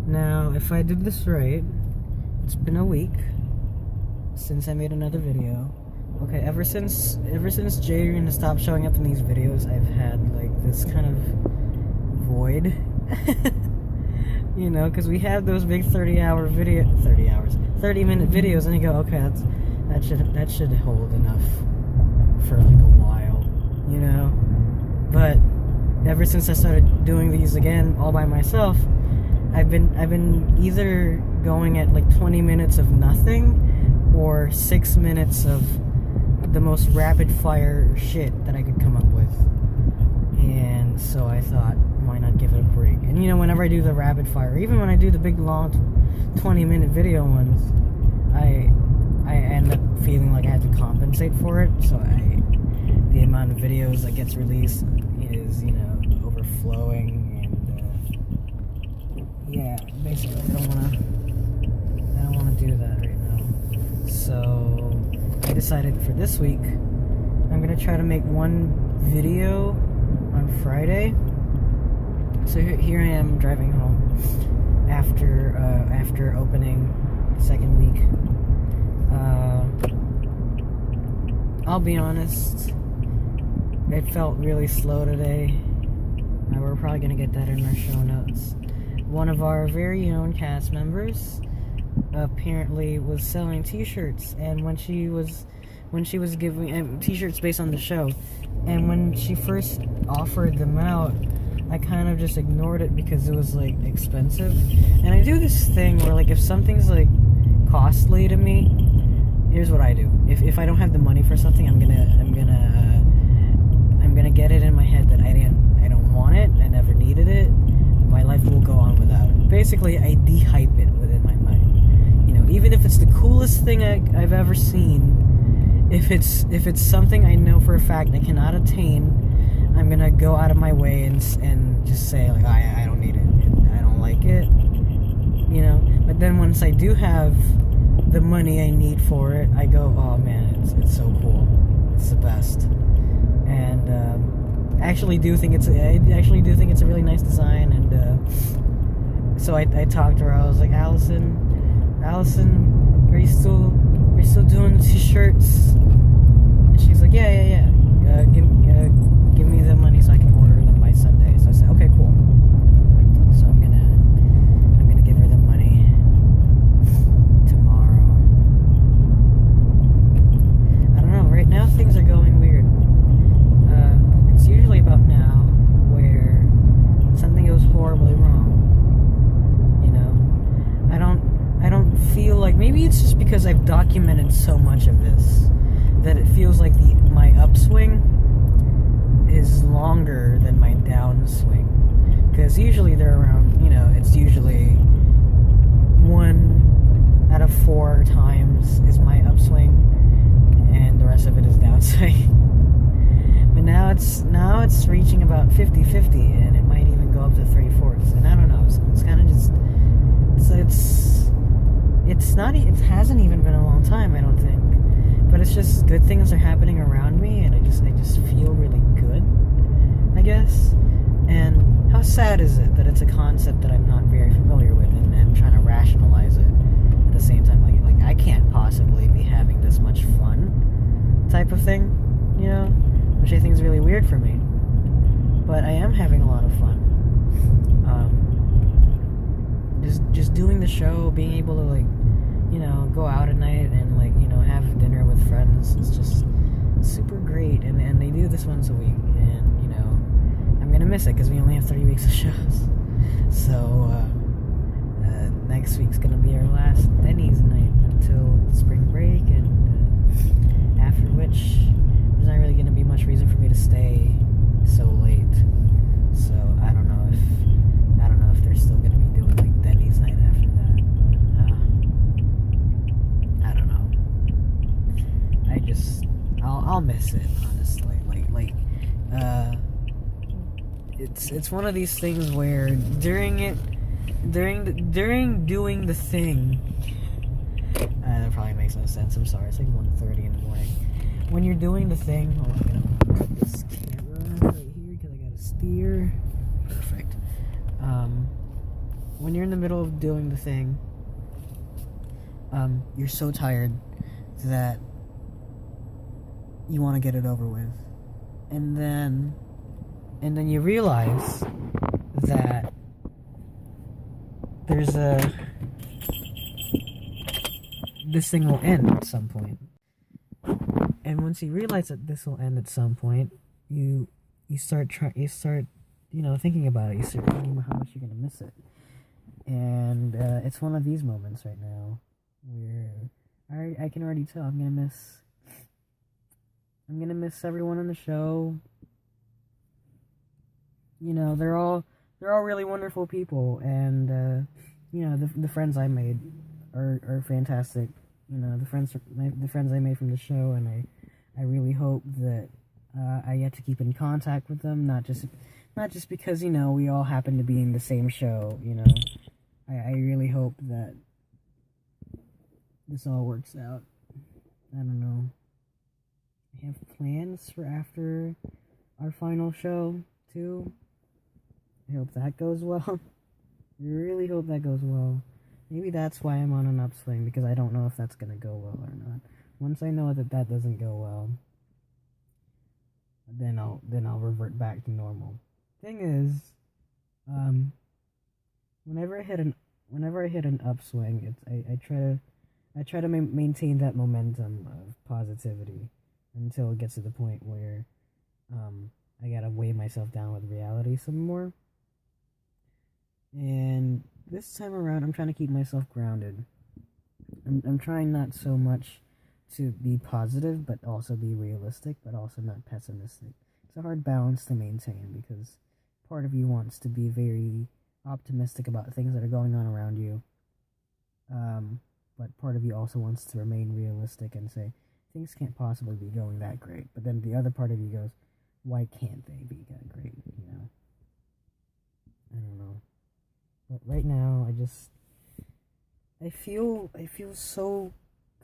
Now, if I did this right, it's been a week since I made another video. Okay, ever since Jadrian stopped showing up in these videos, I've had like this kind of void. You know, because we have those big 30-minute videos, and you go, okay, that should hold enough for like a while, you know. But ever since I started doing these again all by myself, I've been either going at like 20 minutes of nothing or 6 minutes of the most rapid fire shit that I could come up with. And so I thought, why not give it a break? And you know, whenever I do the rapid fire, even when I do the big long 20-minute video ones, I end up feeling like I have to compensate for it. So the amount of videos that gets released is, you know, overflowing. Yeah, basically I don't wanna do that right now. So I decided for this week I'm gonna try to make one video on Friday. So here I am driving home after opening the second week. I'll be honest, it felt really slow today. We're probably gonna get that in our show notes. One of our very own cast members apparently was selling t-shirts, and when she was giving t-shirts based on the show, and when she first offered them out, I kind of just ignored it because it was like expensive. And I do this thing where, like, if something's like costly to me, here's what I do. If I don't have the money for something, I'm gonna get it in my head that I don't want it, I never needed it, my life will go on without it. Basically, I de-hype it within my mind. You know, even if it's the coolest thing I've ever seen, if it's something I know for a fact I cannot attain, I'm gonna go out of my way and just say, like, I don't need it, I don't like it, you know. But then once I do have the money I need for it, I go, oh man, it's so cool, it's the best. And I actually do think it's a really nice design. And so I talked to her. I was like, Allison, are you still doing t-shirts? And she's like, yeah. Give me the money so I can order them by Sunday. So I said, okay, cool. So I'm gonna give her the money tomorrow. I don't know. Right now things are going weird. It's usually about now where something goes horribly wrong. You know, I don't feel like, maybe it's just because I've documented so much of this that it feels like my upswing is longer than my downswing. Because usually they're around, you know, it's usually 1 out of 4 times is my upswing, and the rest of it is downswing. But now it's reaching about 50-50, and it might even go up to 3/4. And I don't know. It's kind of just it hasn't even been a long time, I don't think. But it's just good things are happening around me, and I just feel really good, I guess. And how sad is it that it's a concept that I'm not very familiar with, and trying to rationalize it at the same time, like I can't possibly be having this much fun, type of thing, you know, which I think is really weird for me. But I am having a lot of fun. Just doing the show, being able to, like, you know, go out at night and, like, you know, have dinner with friends. It's just super great. And they do this once a week, and, you know, I'm gonna miss it because we only have 3 weeks of shows. So next week's gonna be our last Denny's night until spring break, and after which there's not really gonna be much reason for me to stay so late. So I don't know if they're still gonna be doing, like, Denny's night after that. But I don't know. I'll miss it, honestly. Like it's one of these things where during doing the thing, that probably makes no sense. I'm sorry. It's like 1:30 in the morning. When you're doing the thing, hold on, I'm gonna put this camera right here because I gotta steer. Perfect. when you're in the middle of doing the thing, you're so tired that you want to get it over with, and then you realize that this thing will end at some point. And once you realize that this will end at some point, you start thinking about it. You start thinking about how much you're gonna miss it. And it's one of these moments right now where I can already tell I'm gonna miss everyone on the show. They're all really wonderful people, and the friends I made are fantastic. The friends I made from the show, and I really hope that I get to keep in contact with them, not just because we all happen to be in the same show. I really hope that this all works out. I don't know. I have plans for after our final show too. I hope that goes well. I really hope that goes well. Maybe that's why I'm on an upswing, because I don't know if that's gonna go well or not. Once I know that doesn't go well, then I'll revert back to normal. Thing is, whenever I hit an upswing, I try to maintain that momentum of positivity until it gets to the point where I gotta weigh myself down with reality some more. And this time around, I'm trying to keep myself grounded. I'm trying not so much to be positive, but also be realistic, but also not pessimistic. It's a hard balance to maintain, because part of you wants to be very optimistic about things that are going on around you, but part of you also wants to remain realistic and say things can't possibly be going that great. But then the other part of you goes, why can't they be that great? I don't know. But right now, I feel so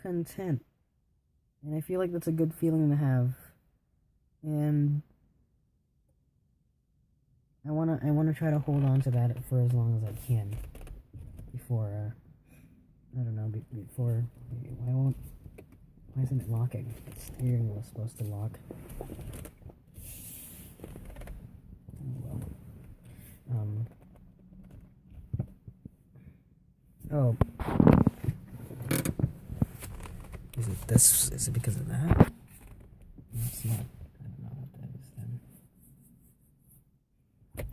content, and I feel like that's a good feeling to have, and I wanna try to hold on to that for as long as I can before why isn't it locking? The steering wheel was supposed to lock. Oh. Is it because of that? No, it's not. I don't know what that is then.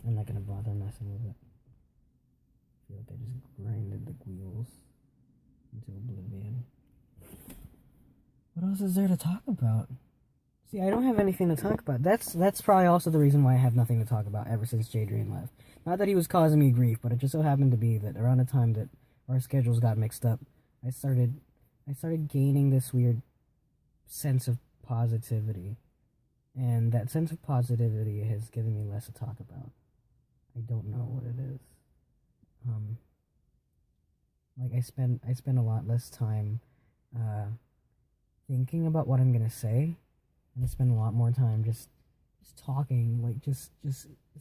I'm not gonna bother messing with it. I feel like I just grinded the wheels into oblivion. What else is there to talk about? See, I don't have anything to talk about. That's probably also the reason why I have nothing to talk about ever since J Dream left. Not that he was causing me grief, but it just so happened to be that around the time that our schedules got mixed up, I started gaining this weird sense of positivity, and that sense of positivity has given me less to talk about. I don't know what it is. I spend a lot less time thinking about what I'm gonna say, and I spend a lot more time just talking, like just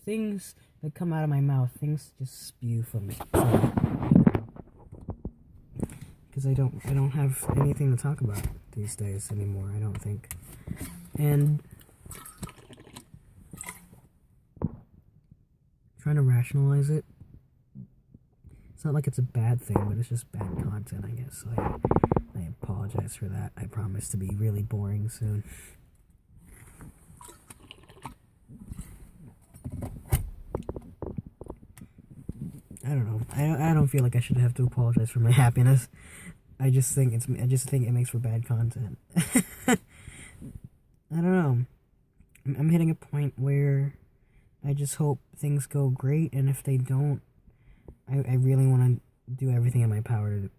things that come out of my mouth, things just spew from me. Because I don't have anything to talk about these days anymore, I don't think. And trying to rationalize it. It's not like it's a bad thing, but it's just bad content, I guess. So I apologize for that. I promise to be really boring soon. I don't know. I don't feel like I should have to apologize for my happiness. I just think it makes for bad content. I don't know. I'm hitting a point where I just hope things go great, and if they don't, I really want to do everything in my power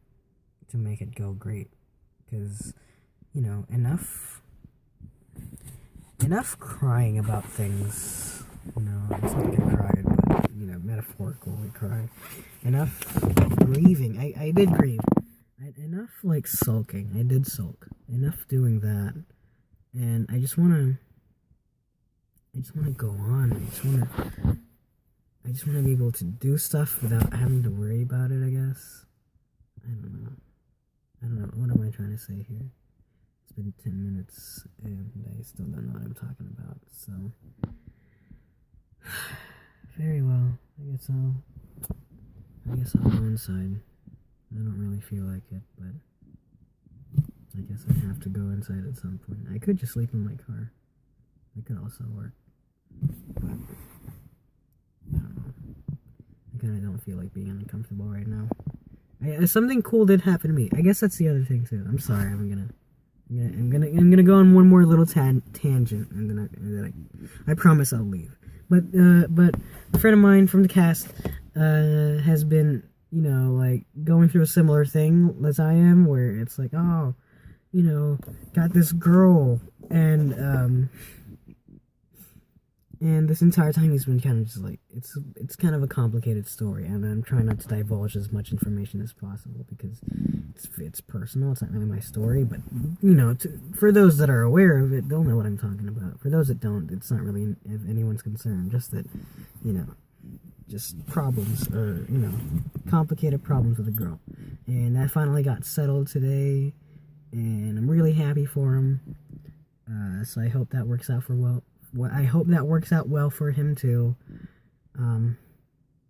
to make it go great. Because, enough crying about things. It's not like I cried, but, metaphorically cry. Enough grieving. I did grieve. Enough, sulking. I did sulk. Enough doing that. And I just want to go on. I just want to be able to do stuff without having to worry about it, I guess. I don't know. What am I trying to say here? It's been 10 minutes and I still don't know what I'm talking about, so. Very well. I guess I'll go inside. I don't really feel like it, but I guess I have to go inside at some point. I could just sleep in my car. That could also work. But I don't know. I kind of don't feel like being uncomfortable right now. Something cool did happen to me. I guess that's the other thing too. I'm sorry. I'm gonna go on one more little tangent, and then I promise I'll leave. But a friend of mine from the cast has been, you know, like going through a similar thing as I am, where it's like, oh, you know, got this girl, and this entire time he's been kind of just like, it's kind of a complicated story, and I'm trying not to divulge as much information as possible because it's personal. It's not really my story, but you know, for those that are aware of it, they'll know what I'm talking about. For those that don't, it's not really of anyone's concern. Just that, you know, just problems, or you know, complicated problems with a girl, and that finally got settled today, and I'm really happy for him. So I hope that works out I hope that works out well for him too.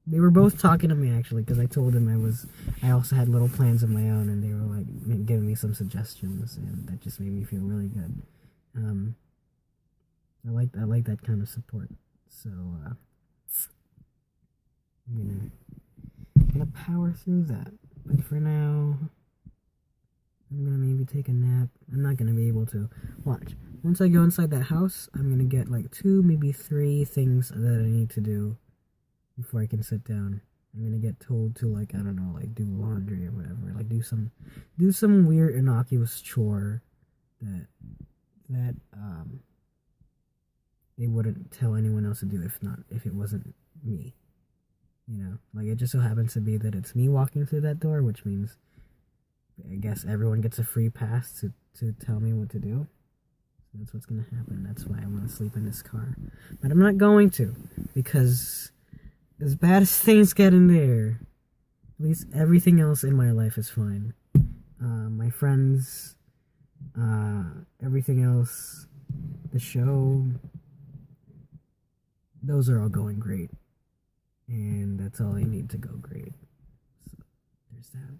They were both talking to me actually, because I told them I also had little plans of my own, and they were like giving me some suggestions, and that just made me feel really good. I like that kind of support. So I'm gonna power through that. But for now, I'm gonna maybe take a nap. I'm not gonna be able to watch. Once I go inside that house, I'm gonna get like 2, maybe 3 things that I need to do before I can sit down. I'm gonna get told to, like, I don't know, like do laundry or whatever, like do some weird innocuous chore that they wouldn't tell anyone else to do if it wasn't me. You know, like it just so happens to be that it's me walking through that door, which means I guess everyone gets a free pass to tell me what to do. So that's what's gonna happen. That's why I want to sleep in this car. But I'm not going to, because as bad as things get in there, at least everything else in my life is fine. My friends, everything else, the show, those are all going great. And that's all I need to go great. So there's that.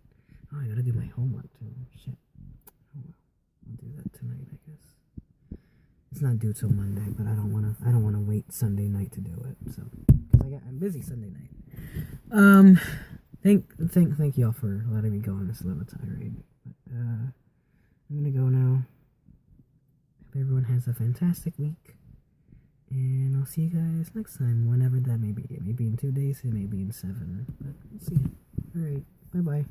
Oh, I gotta do my homework too. Shit. Oh well. I'll do that tonight, I guess. It's not due till Monday, but I don't wanna wait Sunday night to do it. So, because I'm busy Sunday night. Thank y'all for letting me go on this little tirade. But I'm gonna go now. Hope everyone has a fantastic week. And I'll see you guys next time, whenever that may be. It may be in 2 days, it may be in 7. But we'll see. Alright, bye-bye.